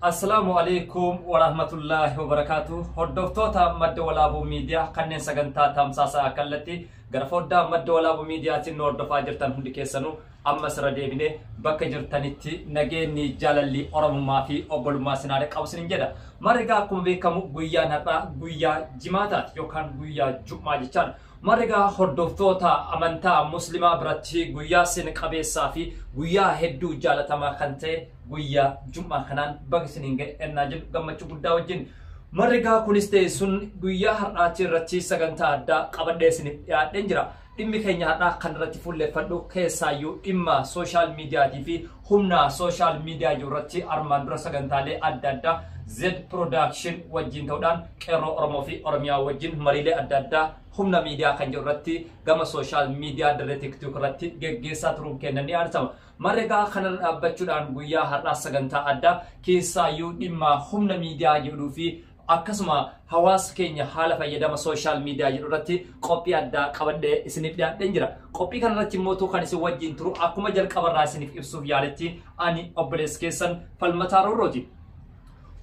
Assalamualaikum warahmatullahi wabarakatuh. Hordoftoota madda walaabuu miidiyaa kanneen sagantaa tamsaasaa kallatti gara foddaa madda walaabuu miidiyaatiin hordofaa jirtan hundi keessanuu ammas irra deebinee bakka jirtanitti nageenyi jaalalli oromummaa fi obbolummaa sinaadha qabsiin jedha. Marigaa akkuma beekamu guyyaan har'aa guyyaa jimaataati yookaan guyyaa Jumaa jechaan. Marigaa hordoftoota amantaa muslimaa biratti guyyaa sin qabeessaa fi guyyaa hedduu jaalatamaa kan ta'e guyyaa Jumaa kanaan bakka siniin ennaa jedhu gammachuu guddaa wajjin. Marigaa kunis ta'e sun guyyaa har'aatti irratti sagantaa addaa qabadhee isiniif dhiyaadheen jira. Dhimmi keenya har'aa kan irratti fuulleffadhu keessaayyuu dhimma sooshaal miidiyaatii fi humna sooshaal miidiyaa irratti armaan dura sagantaalee adda addaa Z Production wajjin ta'uudhaan qeerroo Oromoo fi Oromiyaa wajjin mariilee adda addaa humna miidiyaa kan jiru irratti gama sooshaal miidiyaa dirree TikTok irratti geggeessaa turuun kennan ni yaadatam. Marigaa kanarra dhaabbachuudhaan guyyaa har'aa sagantaa addaa keessaayyuu dhimma humna miidiyaa jedhuu fi akkasuma hawaasa keenya haala fayyadama sooshaal miidiyaa jedhu irratti qophii addaa qabadhee isiniif dhiyaadheen jira. Qophii kanarratti immoo kan isin wajjin turu akkuma jalqabarraa isiniif ibsuuf yaaletti ani obboleessa keessan Falmataa Roorrooti.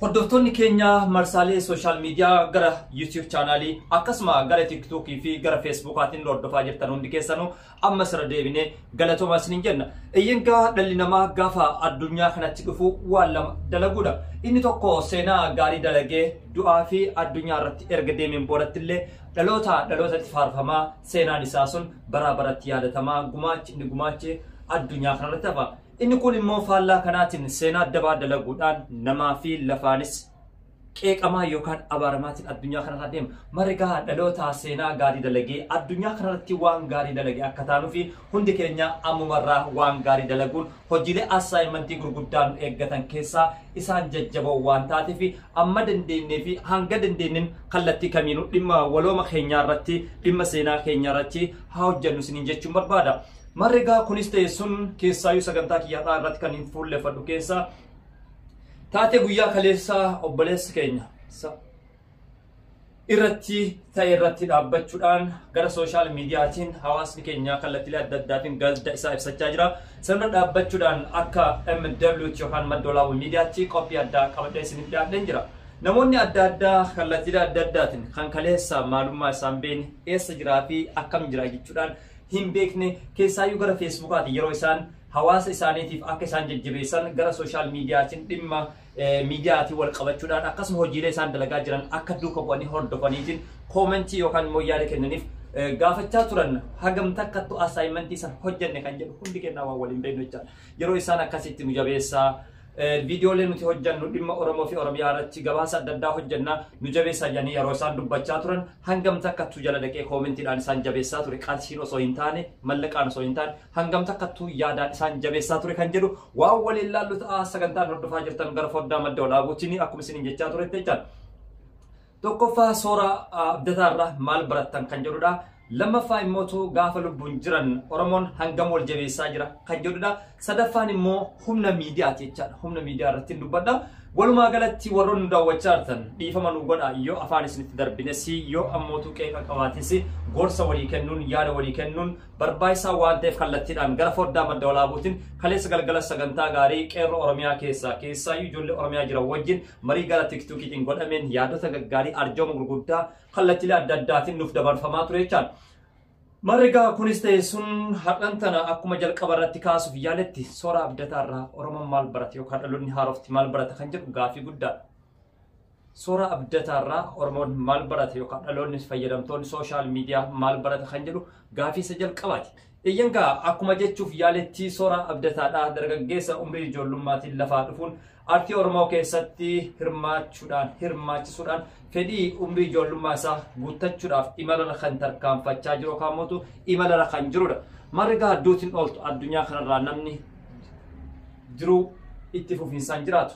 Hordoftoonni keenya marsaalee sooshaal miidiyaa gara YouTube chaanaalii akkasuma gara TikTok fi gara Facebookaatiin hordofaa jirtan hundi keessanuu ammas irra deebinee galatoomaa isiniin jenna. Eeyyangaa dhalli namaa gaafa addunyaa kanatti dhufu waan lama dalaguudha. Inni tokko seenaa gaarii dalagee du'aa fi addunyaa irratti erga deemeen boodatti dhalootatti faarfamaa seenaan isaa sun bara baratti yaadatamaa gumaachi addunyaa kanarratti hafa. Inni kun immoo faallaa kanaatiin seenaa dabaa dalaguudhaan namaa fi lafaanis qeeqamaa yookaan abaaramaatiin addunyaa kanarra deema. Marigaa dhaloota seenaa gaarii dalagee addunyaa kanarratti waan gaarii dalagee akka taanuu fi hundi keenya ammumarraa waan gaarii dalaguun hojiilee assaayimentii gurguddaan eeggatan keessaa isaan jajjaboo waan taateef amma dandeenyee fi hanga dandeenyeen kallattii kamiinuu dhimma walooma keenyaa irratti dhimma seenaa keenyaa irratti haa hojjennu isiniin jechuun barbaada. Marigaa kunis ta'e sun keessaayyuu sagantaa kiyyaadhaa irratti kan hin fuulleffadhu keessaa taatee guyyaa kaleessaa obboleessa keenya irratti dhaabbachuudhaan gara sooshaal miidiyaatiin hawaasni keenya kallattiilee adda addaatiin gadda isaa ibsachaa jira. Sirna dhaabbachuudhaan akka MWT yookaan madda walaabuu miidiyaatti qophii addaa qabadhee isiniif dhiyaadheen jira. Namoonni adda addaa kallattiilee adda addaatiin kan kaleessa maalummaa isaan beekne eessa jiraa fi akkam jira jechuudhaan hin beekne keessaayyuu gara Facebookaati yeroo isaan hawaasa isaaniitiif akka isaan jajjabeessan gara sooshaal miidiyaatiin dhimma miidiyaatiin wal qabachuudhaan akkasuma hojiilee isaan dalagaa jiran akka duuka bu'anii hordofaniitiin koomentii yookaan immoo yaada kennaniif gaafachaa turan hagam takkattu assaayimentii san hojjenne kan jedhu hundi kennaa waan waliin beeknu jechaadha. Yeroo isaan akkasitti nu jabeessaa viidiyoolee nuti hojjannu dhimma Oromoo fi Oromiyaa irratti gabaasa adda addaa hojjannaa nu jabeessaa jedhanii yeroo isaan dubbachaa turan hangam takkattuu jala dhaqee koomentiidhaan isaan jabeessaa ture qarshiin osoo hin taane mallaqaan osoo hin taane hangam takkattuu yaadaan isaan jabeessaa ture kan jedhu waan waliin laallu ta'a sagantaan hordofaa jirtan gara foddaa madda walaabuutiin akkuma isiniin jechaa turetti jechaadha. Tokkoffaa soora abdataarraa maal barattan kan jedhudha. Lammaffaa immoo gaafa lubbuun jiran Oromoon hangam wal jabeessaa jira kan jedhudha. Sadaffaan immoo humna miidiyaati jechaadha. Humna miidiyaa irratti dubbadha. Walumaa galatti warroonni daawwachaa jirtan dhiifama nu godhaa yoo afaan isinitti darbines yoo ammoo qeeqa qabaatis gorsa walii kennuun yaada walii kennuun barbaachisaa waan ta'eef kallattiidhaan gara foddaa madda walaabuutiin kaleessa galgala sagantaa gaarii qeerroo Oromiyaa keessaayyuu ijoollee Oromiyaa jiran wajjin marii gara TikTokiitiin godhameen yaadota gaggaarii arjooma gurguddaa kallattiilee adda addaatiin nuuf dabarfamaa ture jechaadha. Marigaa kunis ta'e sun har'an tana akkuma jalqaba irratti kaasuuf yaaletti soora abdataarraa Oromoon maal barate yookaan dhaloonni haarofti maal barata kan jedhu gaafii guddaadha. Soora abdataarraa Oromoon maal barate yookaan dhaloonni fayyadamtoonni sooshaal miidiyaa maal barata kan jedhu gaafii isa jalqabaati. Eeyyangaa akkuma jechuuf yaaletti soora abdataadhaa dargaggeessa umrii ijoollummaatiin lafaa dhufuun aartii Oromoo keessatti hirmaachisuudhaan fedhii umrii ijoollummaa isaa guuttachuudhaaf imalarra kan tarkaanfachaa jiru yookaan immoo imalarra kan jirudha. Marigaa adduutiin ooltu addunyaa kanarraa namni jiruu itti fufiinsaan jiraatu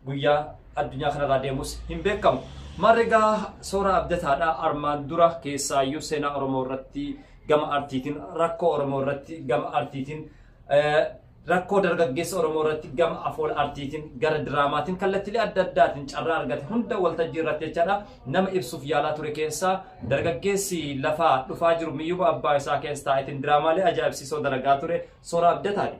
guyyaa addunyaa kanarraa deemus hin beekamu. Marigaa soora abdataadhaa armaan dura keessaayyuu seenaa Oromoo irratti gama aartiitiin rakkoo Oromoo irratti gama aartiitiin rakkoo dargaggeessa Oromoo irratti gama afoola aartiitiin gara diraamaatiin kallattiilee adda addaatiin carraa argate hunda waltajjii irratti jechaadha nama ibsuuf yaalaa ture keessaa dargaggeessi lafaa dhufaa jiru miyyuu abbaa isaa keessa taa'eetiin diraamaalee ajaa'ibsiisoo dalagaa ture soora abdataadha.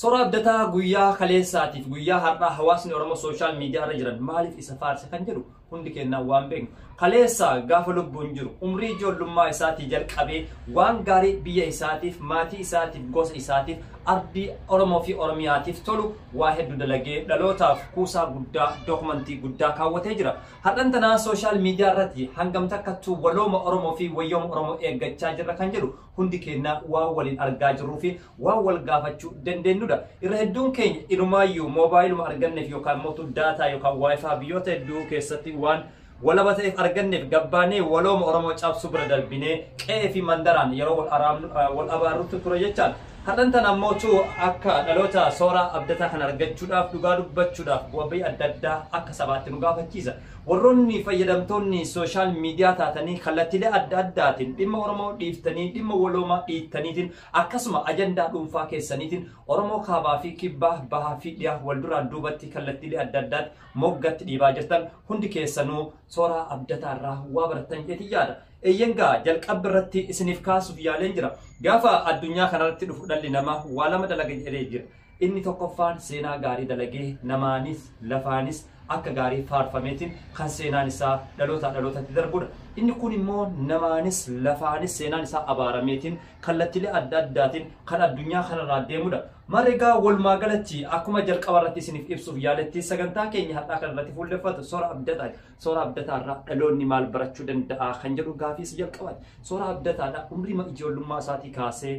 Soora abdataa guyyaa kaleessaatiif guyyaa har'aa hawaasni Oromoo sooshaal miidiyaa irra jiran maaliif isa faarsa kan jedhu hundi kennaa waan beeknu. Kaleessa gaafa lubbuun jiru umrii ijoollummaa isaatii jalqabee waan gaarii biyya isaatiif maatii isaatiif gosa isaatiif ardii Oromoo fi Oromiyaatiif tolu waa hedduu dalagee dhalootaaf kuusaa guddaa dookumentii guddaa kaawwatee jira. Har'an tanaa sooshaal miidiyaa irratti hangam takkattuu walooma Oromoo fi wayyooma Oromoo eeggachaa jirra kan jedhu hundi kennaa waan waliin argaa jirruu fi waan wal gaafachuu dandeenyudha. Irra hedduun keenya inumaayyuu moobaayiluma arganneef yookaan mootuu daataa yookaan waayifaa biyyoota hedduu keessatti waan walaba ta'eef arganneef gabbaanee walooma Oromoo cabsuu bira darbinee qe'ee fi mandaraan yeroo wal abaarrutti ture jechaan. Har'an tan ammootu akka dhaloota soora abdataa kan argachuudhaaf dhugaa dubbachuudhaaf bu'aa adda addaa akka sabaatti nu gaafachiisa. Warroonni fayyadamtoonni sooshaal miidiyaa taatanii kallattiilee adda addaatiin dhimma Oromoo dhiiftanii dhimma waloomaa dhiittaniitiin akkasuma ajandaa dhuunfaa keessaniitiin Oromoo kaabaa fi kibbaa bahaa fi dhiyaa wal duraa duubatti kallattiilee adda addaatti moggatti dhiibaa jirtan hundi keessanuu soora abdataa irraa waa baratan jeetii yaada. Eeyyangaa jalqabbi irratti isiniif kaasuuf yaaleen jira. Gaafa addunyaa kanarratti dhufu dhalli namaa waa lama dalaga jedhee jira. Inni tokkoffaan seenaa gaarii dalagee namaanis lafaanis akka gaarii faarfameetiin kan seenaan isaa dhalootatti darbudha. Inni kun immoo namaanis lafaanis seenaan isaa abaarameetiin kallattiilee adda addaatiin kan addunyaa kanarraa deemudha. Mareegaa walumaa galatti akkuma jalqaba irratti isiniif ibsuuf yaaletti sagantaa keenya har'aa kanarratti fuulleffatu soora abdataa. Soora abdataa irraa dhaloonni maal barachuu danda'a kan jedhu gaafiis jalqabaati. Soora abdataadha umrii ijoollummaa isaatii kaasee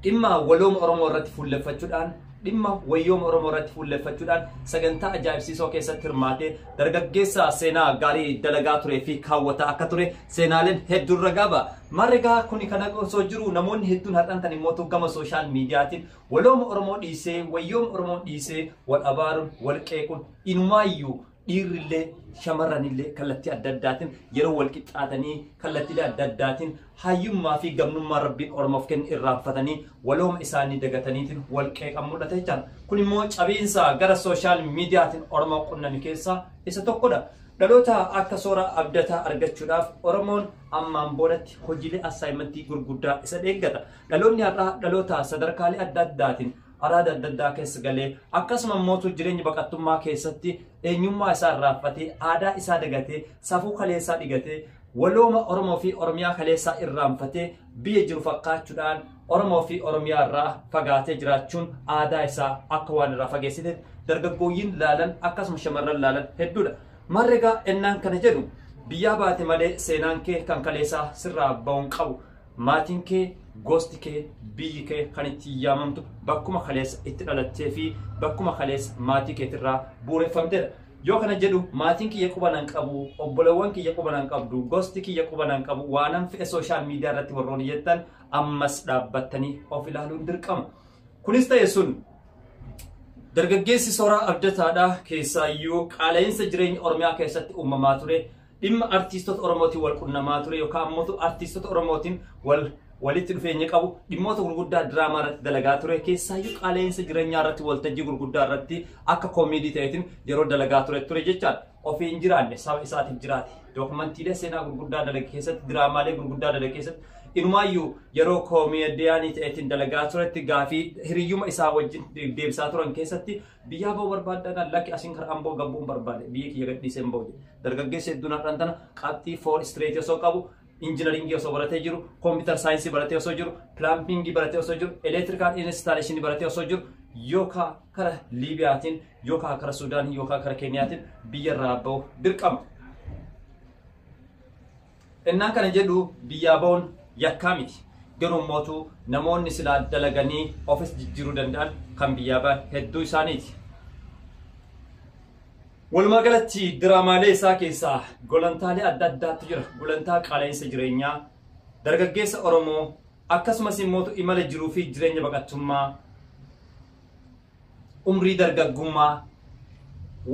dhimma walooma Oromoo irratti fuulleffachuudhaan dhimma wayyooma Oromoo irratti fuulleffachuudhaan sagantaa ajaa'ibsiisoo keessatti hirmaatee dargaggeessa seenaa gaarii dalagaa turee fi kaawwataa akka ture seenaaleen hedduun ragaa ba'a. Mareegaa kuni kana osoo jiru namoonni hedduun har'an tan immoo gama sooshaal miidiyaatiin walooma Oromoo dhiisee wayyooma Oromoo dhiisee wal abaaruun wal qeequun inumaayyuu dhiirrillee shamarranillee kallattii adda addaatiin yeroo wal qixxaatanii kallattiilee adda addaatiin hayyummaa fi gamnummaa rabbiin Oromoof kenne irraanfatanii walooma isaanii dagataniitiin wal qeeqan mul'ata jechuudha. Kun immoo cabiinsa gara sooshaal miidiyaatiin Oromoo qunname keessaa isa tokkodha. Dhaloota akka soora abdataa argachuudhaaf Oromoon ammaan boodatti hojiilee assaayimentii gurguddaa isa eeggata. Dhaloonni har'aa dhaloota sadarkaalee adda addaatiin araada adda addaa keessa galee akkasuma mootuu jireenya baqattummaa keessatti eenyummaa isaa irraanfatee aadaa isaa dagatee safuu kaleessaa dhigatee walooma Oromoo fi Oromiyaa kaleessaa irraanfatee biyya jiru fakkaachuudhaan Oromoo fi Oromiyaa irraa fagaatee jiraachuun aadaa isaa akka waan irraa fageessite dargaggooyyiin laalan akkasuma shamarran laalan hedduudha. Mareegaa ennaan kana jedhu biyyaa baate malee seenaan kee kan kaleessaa sirraa ba'uun qabu. Maatiin kee gosti kee biyyi kee kan itti yaamamtu bakkuma kaleessa itti dhalattee fi bakkuma kaleessa maatii keetirraa bu'uureffamtedha. Yoo kana jedhu maatiin kiyya qubanan qabu obbolawwan kiyya qubanan qabdu gosti kiyya qubanan qabu waanan fe'e sooshaal miidiyaa irratti warroonni jettan ammas dhaabbattanii of ilaaluun dirqama. Kunis ta'e sun dargaggeessi soora abdataadha keessaayyuu qaala'insa jireenya Oromiyaa keessatti uumamaa ture. Dhimma artiistota Oromootiin wal qunnamaa ture yookaan ammoo artiistota Oromootiin walitti dhufeenya qabu dhimmoota gurguddaa diraamaa irratti dalagaa ture keessaayyuu qaala'insa jireenyaa irratti waltajjii gurguddaa irratti akka koomeedii ta'eetiin yeroo dalagaa ture jechaadha. Ofii hin jiraanne saba isaatiif jiraate dookumantiilee seenaa gurguddaa dalage keessatti diraamaalee gurguddaa dalage keessatti inumaayyuu yeroo koomeediyaanii ta'eetiin dalagaa turetti gaafii hiriyyuma isaa wajjin deebisaa turan keessatti biyyaa ba'uu barbaaddan lakki asiin karaa amboo gabbuun barbaade biyyi kiyya gadhiisee hin ba'u. Dargaggeessa hedduun har'an tana qabxii 4 straight osoo qabu injiinaringii osoo baratee jiru kompiitar saayinsii baratee osoo jiru pilaampingii baratee osoo jiru elektirikaal instaaleeshinii baratee osoo jiru yookaan kara Liibiyaatiin yookaan kara Suudaanii yookaan kara Keeniyaatiin biyyarraa ba'u dirqama. Ennaan kana jedhu biyyaa ba'uun yakkaa miti. Garuu mootuu namoonni silaa dalaganii ofis jijjiiruu danda'an kan biyyaa ba'an hedduu isaaniiti. Walumaa galatti diraamaalee isaa keessaa golantaalee adda addaatu jira. Gulantaa qaala'insa jireenyaa dargaggeessa Oromoo akkasumas immoo imala jiruu fi jireenya baqattummaa umrii dargaggummaa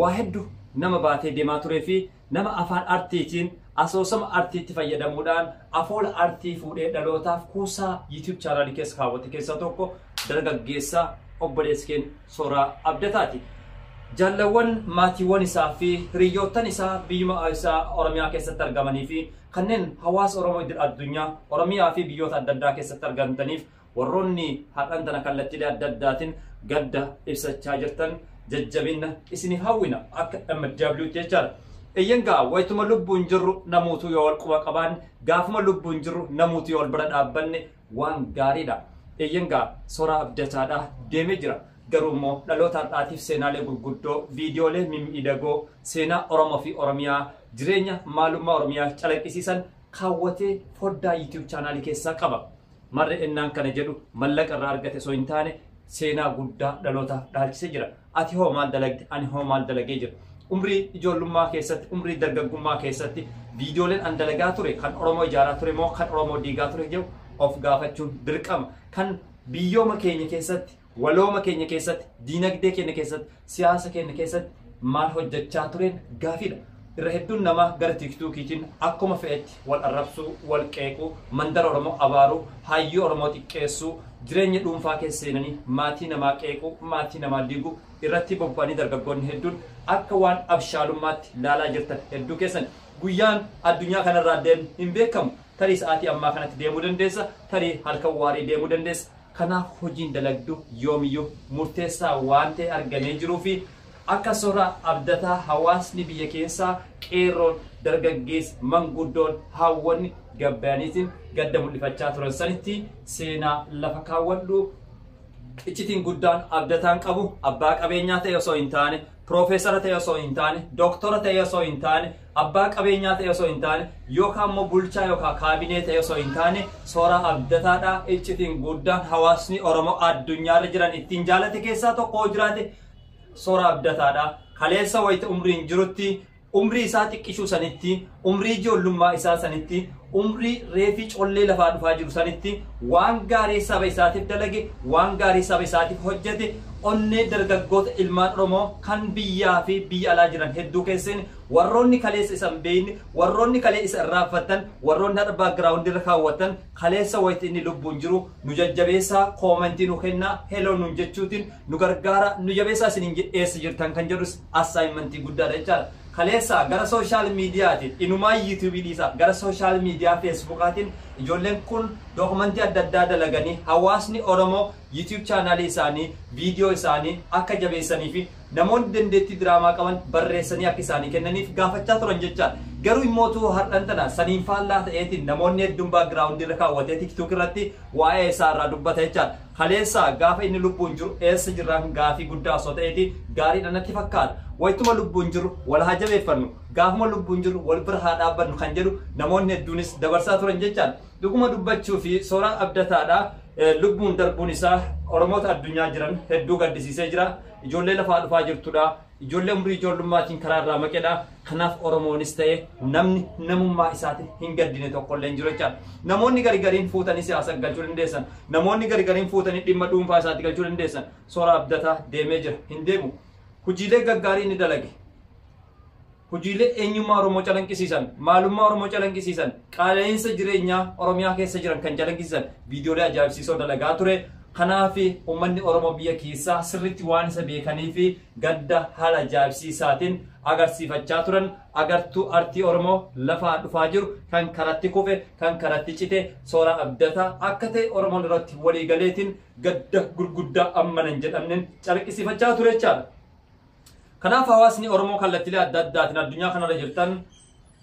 waa hedduu nama baatee deemaa turee fi nama afaan artiitiin asoosama artiitti fayyadamuudhaan afoola artii fuudhee dhalootaaf kuusaa YouTube chaanaalii keessa kaawwate keessaa tokko dargaggeessa obboleessi keenya Sooraa Abdataati. Jaalawwan maatiiwwan isaa fi hiriyoottan isaa biyyuma isaa Oromiyaa keessatti argamanii fi kanneen hawaasa Oromoo idil addunyaa Oromiyaa fi biyyoota adda addaa keessatti argamtaniif warroonni har'an tana kallattilee adda addaatiin gadda ibsachaa jirtan jajjabina isiniif hawwina akka MW jechaadha. Eeyyangaa wayituma lubbuun jirru namuutu yoo wal quba qabaan gaafuma lubbuun jirru namuutu yoo wal bira dhaabbanne waan gaariidha. Eeyyangaa Soraa Abdataadha deemee jira. Garuu immoo dhaloota har'aatiif seenaalee gurguddoo viidiyoolee mimmiidhagoo seenaa Oromoo fi Oromiyaa jireenya maalummaa Oromiyaa calaqqisiisan kaawwatee foddaa YouTube chaanaalii keessaa qaba. Marre ennaan kana jedhu mallaqa irraa argate osoo hin taane seenaa guddaa dhalootaaf dhaalchisee jira. Ati hoo maal dalagde? Ani hoo maal dalagee jira? Umrii ijoollummaa keessatti, umrii dargaggummaa keessatti viidiyooleen an dalagaa ture kan Oromoo ijaaraa ture moo kan Oromoo diigaa ture jedhu of gaafachuun dirqama. Kan biyyooma keenya keessatti, walooma keenya keessatti, diinagdee keenya keessatti, siyaasa keenya keessatti maal hojjechaa tureen gaafiidha. Irra hedduun nama gara tiktokiitiin akkuma fe'etti wal arrabsuu, wal qeequu, mandara Oromoo abaaruu, hayyuu Oromoo xiqqeessuu, jireenya dhuunfaa keessa seenanii maatii namaa qeequu, maatii namaa diiguu irratti bobba'anii dargaggoonni hedduun akka waan abshaalummaatti ilaalaa jirtan hedduu keessan guyyaan addunyaa kanarraa deemu hin beekamu. Tarii sa'aatii ammaa kanatti deemuu dandeessa, tarii halkan waarii deemuu dandeessa. Kanaaf hojiin dalagdu yoomiyyuu murteessaa waan ta'e argamee jiruu fi akka Soraa Abdataa hawaasni biyya keessaa qeerroon dargaggeessi manguddoon hawwanni gabbaaniitiin gadda mul'ifachaa turan sanitti seenaa lafa kaawwadhu. Iccitiin guddaan Abdataan qabu abbaa qabeenyaa ta'e osoo hin taane, piroofeesara ta'e osoo hin taane, dooktora ta'e osoo hin taane, abbaa qabeenyaa ta'e osoo hin taane, yookaan immoo bulchaa yookaan kaabinee ta'e osoo hin taane Soraa Abdataadha. Iccitiin guddaan hawaasni Oromoo addunyaarra jiran ittiin jaalate keessaa tokko jiraate Soraa Abdataadha. Kaleessa wayita umriin jirutti umrii isaa xiqqishuu sanitti, umrii ijoollummaa isaa sanitti, umrii reefii collee lafaa dhufaa jiru sanitti waan gaarii saba isaatiif dalage, waan gaarii saba isaatiif hojjete onnee dargaggoota ilmaan Oromoo kan biyyaa fi biyya alaa jiran hedduu keessatti warroonni kaleessa isa hin beekne, warroonni kalee isa irraanfatan, warroonni hadha baagiraawundi irra kaawwatan kaleessa wayita inni lubbuun jiru nu jajjabeessaa koomentii nu kennaa heloo nu jechuutiin nu gargaara nu jabeessaa isiniin eessa jirtan kan jedhus assaayimentii guddaadha jechaadha. Kaleessa gara social miidiyaatiin inumaa YouTube dhiisaa gara social miidiyaa Facebookaatiin ijoolleen kun dookumentii adda addaa dalaganii hawaasni Oromoo YouTube chaanaalii isaanii viidiyoo isaanii akka jabeessanii fi namoonni dandeettii diraamaa qaban barreessanii akka isaanii kennaniif gaafachaa turan jechaadha. Garuu immootu har'an tana saniin faallaa ta'eetiin namoonni hedduun baagiraawundi irra kaawwatee TikTok irratti waa'ee isaa irraa dubbata jechaadha. Kaleessa gaafa inni lubbuun jiru eessa jiraan gaafii guddaa osoo ta'eeti gaariidha natti fakkaata. Wayituma lubbuun jiru wal haa jabeeffannu, gaafuma lubbuun jiru wal bira haa dhaabbannu kan jedhu namoonni hedduunis dabarsaa turan jechaadha. Dhuguma dubbachuu fi Soraa Abdataadha lubbuun darbuun isaa Oromoota addunyaa jiran hedduu gaddisiisee jira. Ijoollee lafaa dhufaa jirtudha. Ijoollee umrii ijoollummaatiin karaa irraa maqedha. Kanaaf Oromoonis ta'e namni namummaa isaatiin hin gaddine tokkollee hin jiru jechaadha. Namoonni garigariin fuutanii siyaasa galchuu dandeessan, namoonni garigariin fuutanii dhimma dhuunfaa isaatti galchuu dandeessan. Soraa Abdataa deemee jira, hin deemu. Hojiilee gaggaarii inni dalage, hojiilee eenyummaa Oromoo calanqisiisan, maalummaa Oromoo calanqisiisan, qaala'insa jireenyaa Oromiyaa keessa jiran kan calanqisiisan viidiyoolee ajaa'ibsiisoo dalagaa ture. Kanaaf uummanni Oromoo biyya keessaa sirriitti waan isa beekanii fi gadda haala ajaa'ibsiisaatiin agarsiifachaa turan. Agartuu artii Oromoo lafaa dhufaa jiru kan karatti kufe, kan karatti cite Soraa Abdataa akka ta'e Oromoon irratti waliigaleetiin gadda gurguddaa ammanan jedhamneen calanqisiifachaa ture jechaadha. Kanaaf hawaasni Oromoo kallattilee adda addaatiin addunyaa kanarra jirtan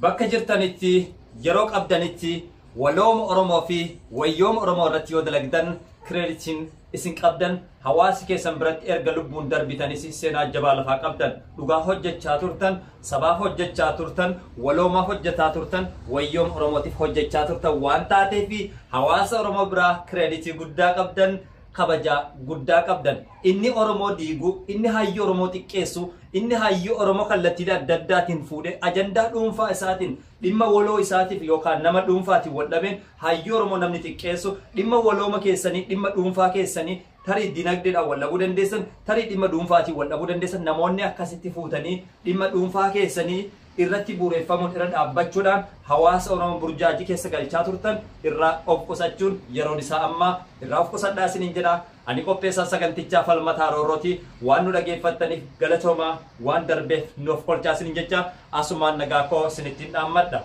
bakka jirtanitti yeroo qabdanitti walooma Oromoo fi wayyooma Oromoo irratti yoo dalagdan kireeditiin isin qabdan hawaasi keessan biratti erga lubbuun darbitanis seenaa jabaa lafaa qabdan dhugaa hojjechaa turtan, sabaaf hojjechaa turtan, waloomaaf hojjetaa turtan, wayyooma Oromootiif hojjechaa turtan waan taateef hawaasa Oromoo biraa kireeditii guddaa qabdan. Kabajaa guddaa qabdan. Inni Oromoo diigu, inni hayyuu Oromoo xiqqeessu, inni hayyuu Oromoo kallattiilee adda addaatiin fuudhee ajandaa dhuunfaa isaatiin dhimma waloo isaatiif yookaan nama dhuunfaatiin wal dhabeen hayyuu Oromoo namni xiqqeessu dhimma walooma keessanii dhimma dhuunfaa keessanii tarii dinagdeedhaan wal dhabuu dandeessan, tarii dhimma dhuunfaatiin wal dhabuu dandeessan. Namoonni akkasitti fuutanii dhimma dhuunfaa keessanii irratti bu'uureffamuun irra dhaabbachuudhaan hawaasa Oromoo burjaajii keessa galchaa turtan irraa of qusachuun yeroon isaa ammaa irraa of qusadhaa isiniin jedha. Ani qopheessaa sagantichaa Falmataa Roorrooti. Waan nu dhageeffattaniif galatoomaa, waan darbeef nuuf kolchaa isiniin jecha asumaan nagaa koo isinittiin dhaammadha.